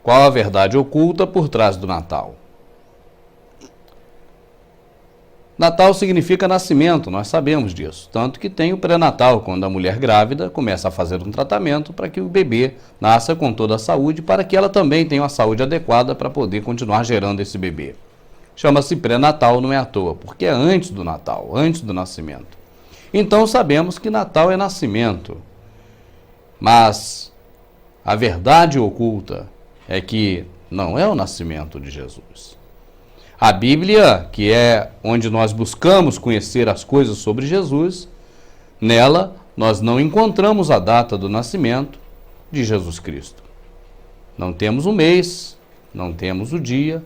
Qual a verdade oculta por trás do Natal? Natal significa nascimento, nós sabemos disso. Tanto que tem o pré-natal, quando a mulher grávida começa a fazer um tratamento para que o bebê nasça com toda a saúde, para que ela também tenha uma saúde adequada para poder continuar gerando esse bebê. Chama-se pré-natal, não é à toa, porque é antes do Natal, antes do nascimento. Então sabemos que Natal é nascimento. Mas a verdade oculta é que não é o nascimento de Jesus. A Bíblia, que é onde nós buscamos conhecer as coisas sobre Jesus, nela nós não encontramos a data do nascimento de Jesus Cristo. Não temos o mês, não temos o dia,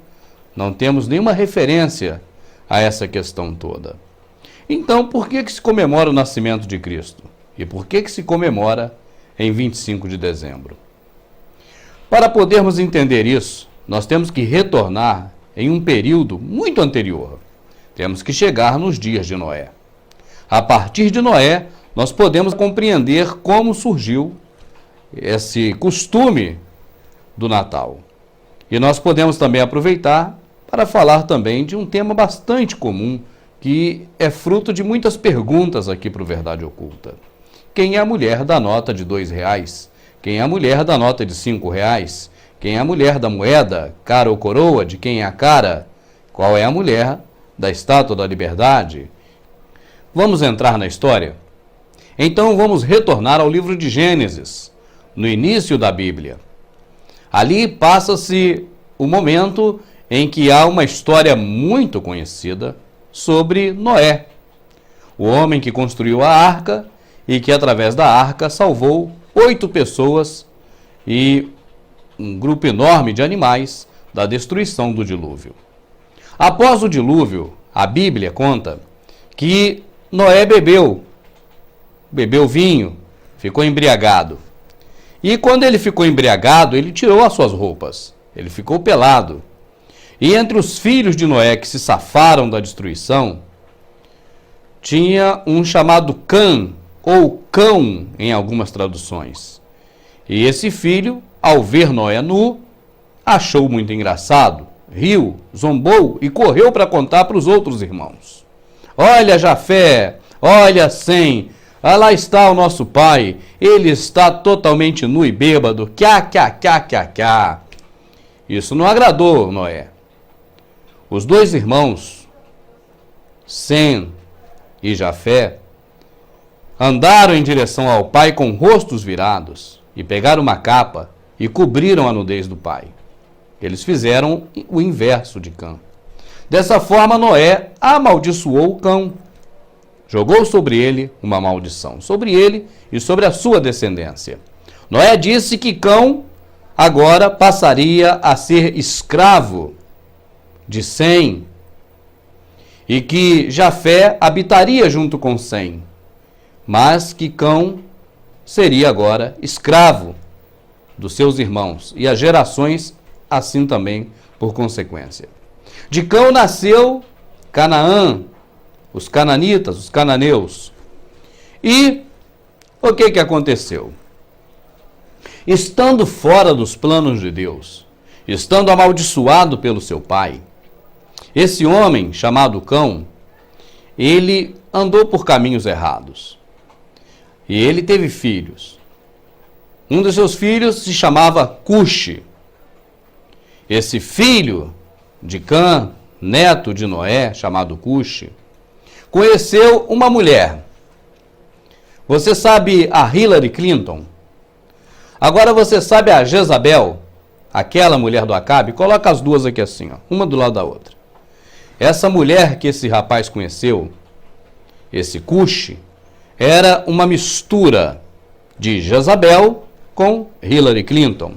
não temos nenhuma referência a essa questão toda. Então, por que se comemora o nascimento de Cristo? E por que se comemora em 25 de dezembro? Para podermos entender isso, nós temos que retornar em um período muito anterior. Temos que chegar nos dias de Noé. A partir de Noé, nós podemos compreender como surgiu esse costume do Natal. E nós podemos também aproveitar para falar também de um tema bastante comum, que é fruto de muitas perguntas aqui para o Verdade Oculta. Quem é a mulher da nota de R$2? Quem é a mulher da nota de R$5? Quem é a mulher da moeda, cara ou coroa, de quem é a cara? Qual é a mulher da Estátua da Liberdade? Vamos entrar na história? Então vamos retornar ao livro de Gênesis, no início da Bíblia. Ali passa-se o momento em que há uma história muito conhecida sobre Noé, o homem que construiu a arca e que através da arca salvou 8 pessoas e um grupo enorme de animais da destruição do dilúvio. Após o dilúvio, a Bíblia conta que Noé bebeu vinho, ficou embriagado. E quando ele ficou embriagado, ele tirou as suas roupas, ele ficou pelado. E entre os filhos de Noé que se safaram da destruição, tinha um chamado Cã, ou Cão em algumas traduções. E esse filho, ao ver Noé nu, achou muito engraçado, riu, zombou e correu para contar para os outros irmãos. Olha Jafé, olha Sem, lá está o nosso pai, ele está totalmente nu e bêbado, cá. Isso não agradou Noé. Os 2 irmãos, Sem e Jafé, andaram em direção ao pai com rostos virados e pegaram uma capa e cobriram a nudez do pai. Eles fizeram o inverso de Cã. Dessa forma, Noé amaldiçoou Cã. Jogou sobre ele uma maldição, sobre ele e sobre a sua descendência. Noé disse que Cã agora passaria a ser escravo de Sem e que Jafé habitaria junto com Sem, mas que Cã seria agora escravo dos seus irmãos e as gerações assim também por consequência. De Cã nasceu Canaã, os cananitas, os cananeus. E o que aconteceu? Estando fora dos planos de Deus, estando amaldiçoado pelo seu pai, esse homem chamado Cã, ele andou por caminhos errados. E ele teve filhos. Um dos seus filhos se chamava Cuxi. Esse filho de Cã, neto de Noé, chamado Cuxi, conheceu uma mulher. Você sabe a Hillary Clinton? Agora você sabe a Jezabel, aquela mulher do Acabe? Coloca as duas aqui assim, ó, uma do lado da outra. Essa mulher que esse rapaz conheceu, esse Cuxi, era uma mistura de Jezabel com Hillary Clinton.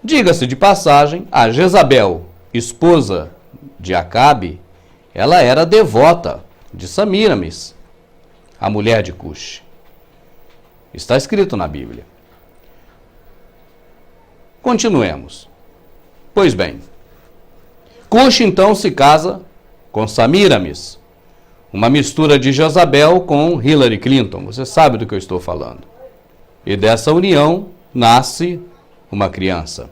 Diga-se de passagem, a Jezabel, esposa de Acabe, ela era devota de Samiramis, a mulher de Cuxi. Está escrito na Bíblia. Continuemos. Pois bem, Cuxi então se casa com Samiramis, uma mistura de Jezabel com Hillary Clinton. Você sabe do que eu estou falando. E dessa união nasce uma criança.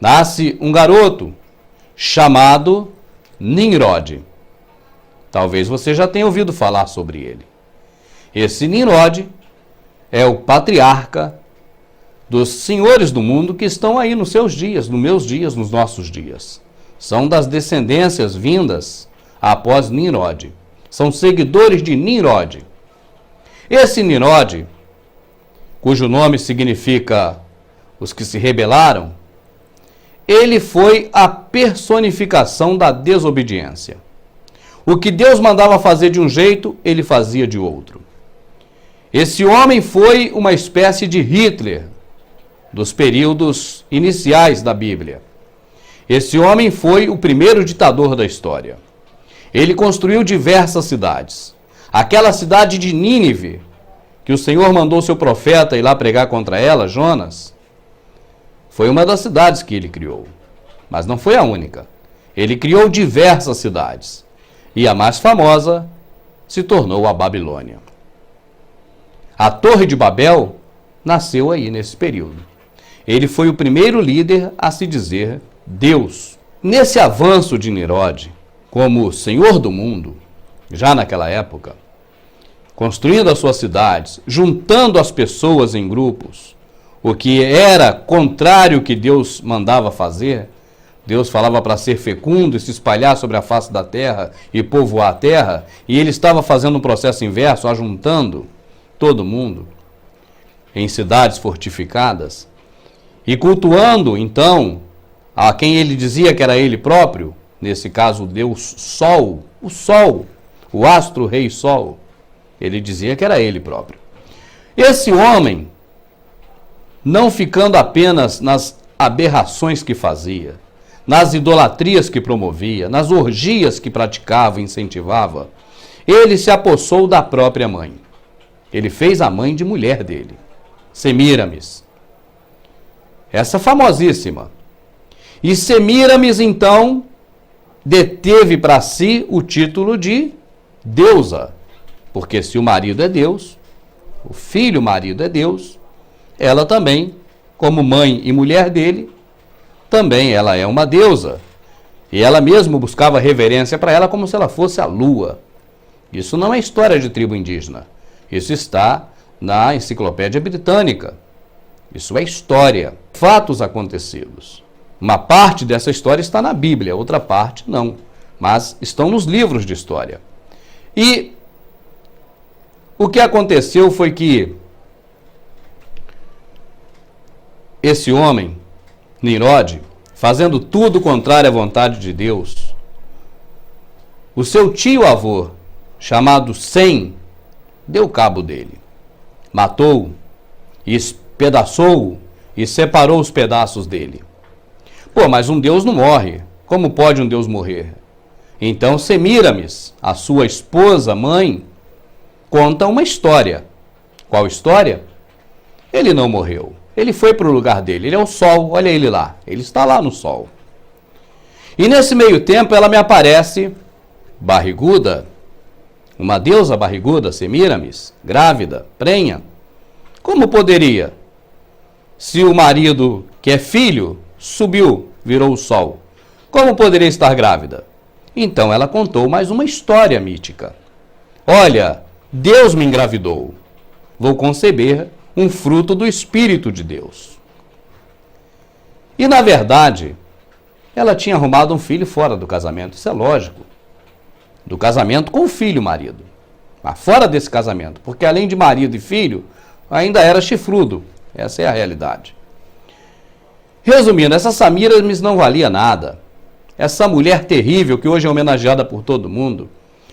nasce um garoto chamado Nimrod. Talvez você já tenha ouvido falar sobre ele. Esse Nimrod é o patriarca dos senhores do mundo que estão aí nos seus dias, nos meus dias, nos nossos dias. São das descendências vindas após Nimrod. São seguidores de Nimrod. Esse Nimrod, cujo nome significa os que se rebelaram, ele foi a personificação da desobediência. O que Deus mandava fazer de um jeito, ele fazia de outro. Esse homem foi uma espécie de Hitler dos períodos iniciais da Bíblia. Esse homem foi o primeiro ditador da história. Ele construiu diversas cidades. Aquela cidade de Nínive, que o Senhor mandou seu profeta ir lá pregar contra ela, Jonas, foi uma das cidades que ele criou. Mas não foi a única. Ele criou diversas cidades. E a mais famosa se tornou a Babilônia. A Torre de Babel nasceu aí nesse período. Ele foi o primeiro líder a se dizer Deus. Nesse avanço de Nimrod, como senhor do mundo, já naquela época, construindo as suas cidades, juntando as pessoas em grupos, o que era contrário ao que Deus mandava fazer. Deus falava para ser fecundo e se espalhar sobre a face da terra e povoar a terra, e ele estava fazendo um processo inverso, ajuntando todo mundo em cidades fortificadas e cultuando, então, a quem ele dizia que era ele próprio, nesse caso o Deus Sol, o astro-rei Sol, ele dizia que era ele próprio. Esse homem, não ficando apenas nas aberrações que fazia, nas idolatrias que promovia, nas orgias que praticava e incentivava, ele se apossou da própria mãe. Ele fez a mãe de mulher dele, Semíramis. Essa famosíssima. E Semíramis, então, deteve para si o título de deusa. Porque se o marido é Deus, o filho marido é Deus, ela também, como mãe e mulher dele, também ela é uma deusa. E ela mesmo buscava reverência para ela como se ela fosse a lua. Isso não é história de tribo indígena. Isso está na Enciclopédia Britânica. Isso é história, fatos acontecidos. Uma parte dessa história está na Bíblia, outra parte não. Mas estão nos livros de história. E o que aconteceu foi que esse homem, Nimrod, fazendo tudo contrário à vontade de Deus, o seu tio-avô, chamado Sem, deu cabo dele, matou-o, espedaçou-o e separou os pedaços dele. Pô, mas um Deus não morre. Como pode um Deus morrer? Então Semíramis, a sua esposa, mãe, conta uma história. Qual história? Ele não morreu. Ele foi para o lugar dele. Ele é o sol, olha ele lá. Ele está lá no sol. E nesse meio tempo ela me aparece barriguda, uma deusa barriguda, Semíramis, grávida, prenha. Como poderia? Se o marido, que é filho, subiu, virou o sol, como poderia estar grávida? Então ela contou mais uma história mítica. Olha, Deus me engravidou. Vou conceber um fruto do Espírito de Deus. E na verdade, ela tinha arrumado um filho fora do casamento, isso é lógico. Do casamento com o filho, marido. Mas fora desse casamento, porque além de marido e filho, ainda era chifrudo. Essa é a realidade. Resumindo, essa Semíramis não valia nada. Essa mulher terrível que hoje é homenageada por todo mundo,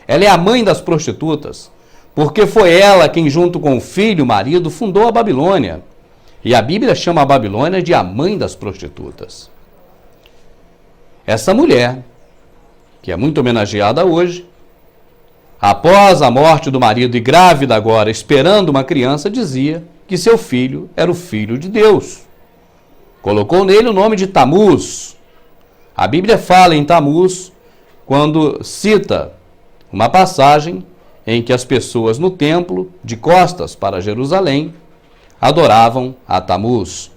ela é a mãe das prostitutas, porque foi ela quem, junto com o filho, o marido, fundou a Babilônia. E a Bíblia chama a Babilônia de a mãe das prostitutas. Essa mulher, que é muito homenageada hoje, após a morte do marido e grávida agora, esperando uma criança, dizia que seu filho era o filho de Deus. Colocou nele o nome de Tamuz. A Bíblia fala em Tamuz quando cita uma passagem em que as pessoas no templo, de costas para Jerusalém, adoravam a Tamuz.